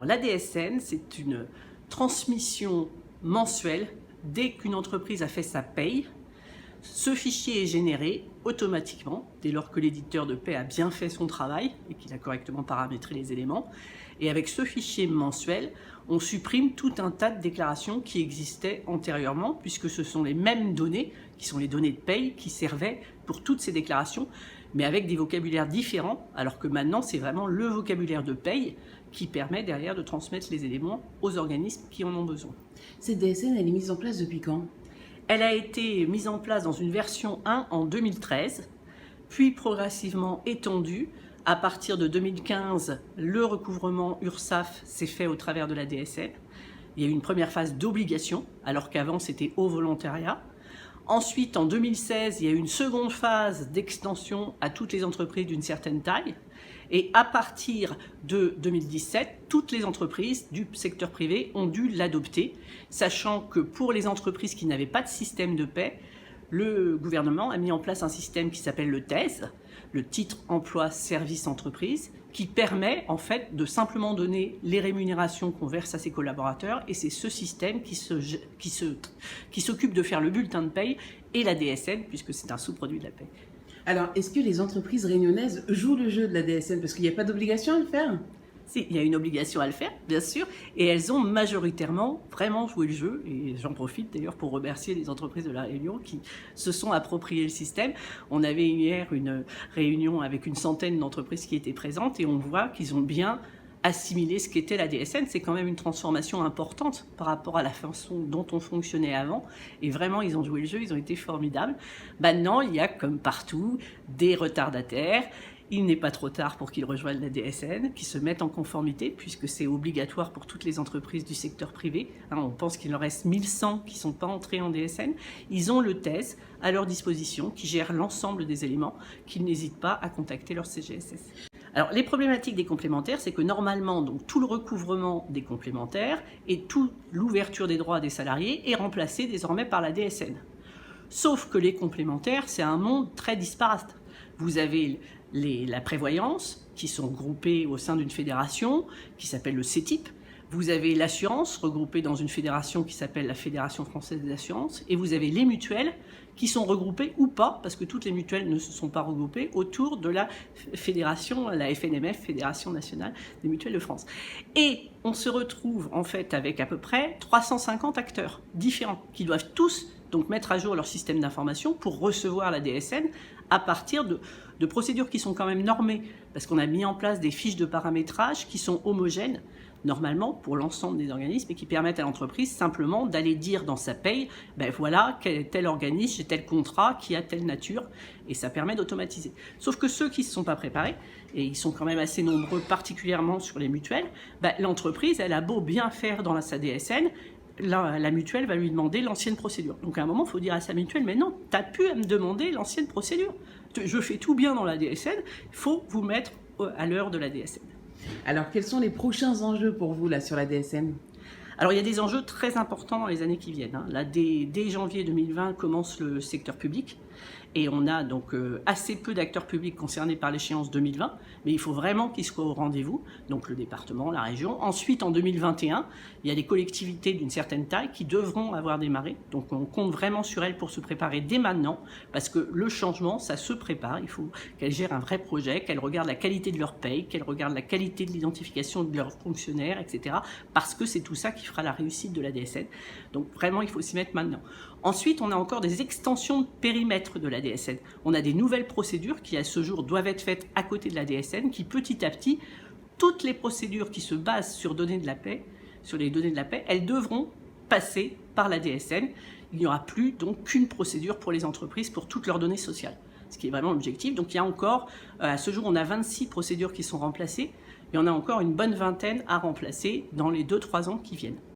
L'ADSN, c'est une transmission mensuelle. Dès qu'une entreprise a fait sa paye, ce fichier est généré automatiquement, dès lors que l'éditeur de paie a bien fait son travail et qu'il a correctement paramétré les éléments. Et avec ce fichier mensuel, on supprime tout un tas de déclarations qui existaient antérieurement, puisque ce sont les mêmes données, qui sont les données de paye, qui servaient pour toutes ces déclarations, mais avec des vocabulaires différents, alors que maintenant, c'est vraiment le vocabulaire de paye qui permet derrière de transmettre les éléments aux organismes qui en ont besoin. Cette DSN, elle est mise en place depuis quand ? Elle a été mise en place dans une version 1 en 2013, puis progressivement étendue. À partir de 2015, le recouvrement URSSAF s'est fait au travers de la DSN. Il y a eu une première phase d'obligation, alors qu'avant c'était au volontariat. Ensuite, en 2016, il y a eu une seconde phase d'extension à toutes les entreprises d'une certaine taille. Et à partir de 2017, toutes les entreprises du secteur privé ont dû l'adopter, sachant que pour les entreprises qui n'avaient pas de système de paie, le gouvernement a mis en place un système qui s'appelle le TES, le titre emploi service entreprise, qui permet en fait de simplement donner les rémunérations qu'on verse à ses collaborateurs, et c'est ce système qui s'occupe de faire le bulletin de paye et la DSN, puisque c'est un sous-produit de la paie. Alors, est-ce que les entreprises réunionnaises jouent le jeu de la DSN ? Parce qu'il n'y a pas d'obligation à le faire. Si, il y a une obligation à le faire, bien sûr, et elles ont majoritairement vraiment joué le jeu, et j'en profite d'ailleurs pour remercier les entreprises de La Réunion qui se sont appropriées le système. On avait hier une réunion avec une centaine d'entreprises qui étaient présentes, et on voit qu'ils ont bien assimilé ce qu'était la DSN. C'est quand même une transformation importante par rapport à la façon dont on fonctionnait avant, et vraiment ils ont joué le jeu, ils ont été formidables. Maintenant, il y a comme partout des retardataires. Il n'est pas trop tard pour qu'ils rejoignent la DSN, qu'ils se mettent en conformité, puisque c'est obligatoire pour toutes les entreprises du secteur privé. On pense qu'il en reste 1100 qui ne sont pas entrés en DSN. Ils ont le TES à leur disposition, qui gère l'ensemble des éléments, qu'ils n'hésitent pas à contacter leur CGSS. Alors, les problématiques des complémentaires, c'est que normalement, donc, tout le recouvrement des complémentaires et toute l'ouverture des droits des salariés est remplacé désormais par la DSN. Sauf que les complémentaires, c'est un monde très disparate. Vous avez la prévoyance, qui sont groupées au sein d'une fédération, qui s'appelle le CETIP. Vous avez l'assurance, regroupée dans une fédération qui s'appelle la Fédération Française des Assurances. Et vous avez les mutuelles, qui sont regroupées ou pas, parce que toutes les mutuelles ne se sont pas regroupées, autour de la fédération, la FNMF, Fédération Nationale des Mutuelles de France. Et on se retrouve en fait avec à peu près 350 acteurs différents, qui doivent tous donc mettre à jour leur système d'information pour recevoir la DSN à partir de procédures qui sont quand même normées, parce qu'on a mis en place des fiches de paramétrage qui sont homogènes, normalement, pour l'ensemble des organismes, et qui permettent à l'entreprise simplement d'aller dire dans sa paye, ben voilà, tel organisme, j'ai tel contrat qui a telle nature, et ça permet d'automatiser. Sauf que ceux qui ne se sont pas préparés, et ils sont quand même assez nombreux, particulièrement sur les mutuelles, ben, l'entreprise, elle a beau bien faire dans sa DSN, la mutuelle va lui demander l'ancienne procédure. Donc à un moment, il faut dire à sa mutuelle, mais non, tu as pu me demander l'ancienne procédure. Je fais tout bien dans la DSN, il faut vous mettre à l'heure de la DSN. Alors, quels sont les prochains enjeux pour vous là sur la DSN ? Alors, il y a des enjeux très importants dans les années qui viennent. Là, dès janvier 2020, commence le secteur public. Et on a donc assez peu d'acteurs publics concernés par l'échéance 2020, mais il faut vraiment qu'ils soient au rendez-vous, donc le département, la région. Ensuite, en 2021, il y a des collectivités d'une certaine taille qui devront avoir démarré, donc on compte vraiment sur elles pour se préparer dès maintenant, parce que le changement, ça se prépare, il faut qu'elles gèrent un vrai projet, qu'elles regardent la qualité de leur paye, qu'elles regardent la qualité de l'identification de leurs fonctionnaires, etc., parce que c'est tout ça qui fera la réussite de la DSN. Donc vraiment, il faut s'y mettre maintenant. Ensuite, on a encore des extensions de périmètre de la DSN. On a des nouvelles procédures qui, à ce jour, doivent être faites à côté de la DSN, qui, petit à petit, toutes les procédures qui se basent sur les données de la paie, elles devront passer par la DSN. Il n'y aura plus donc qu'une procédure pour les entreprises pour toutes leurs données sociales, ce qui est vraiment l'objectif. Donc il y a encore, à ce jour, on a 26 procédures qui sont remplacées, et on a encore une bonne vingtaine à remplacer dans les 2-3 ans qui viennent.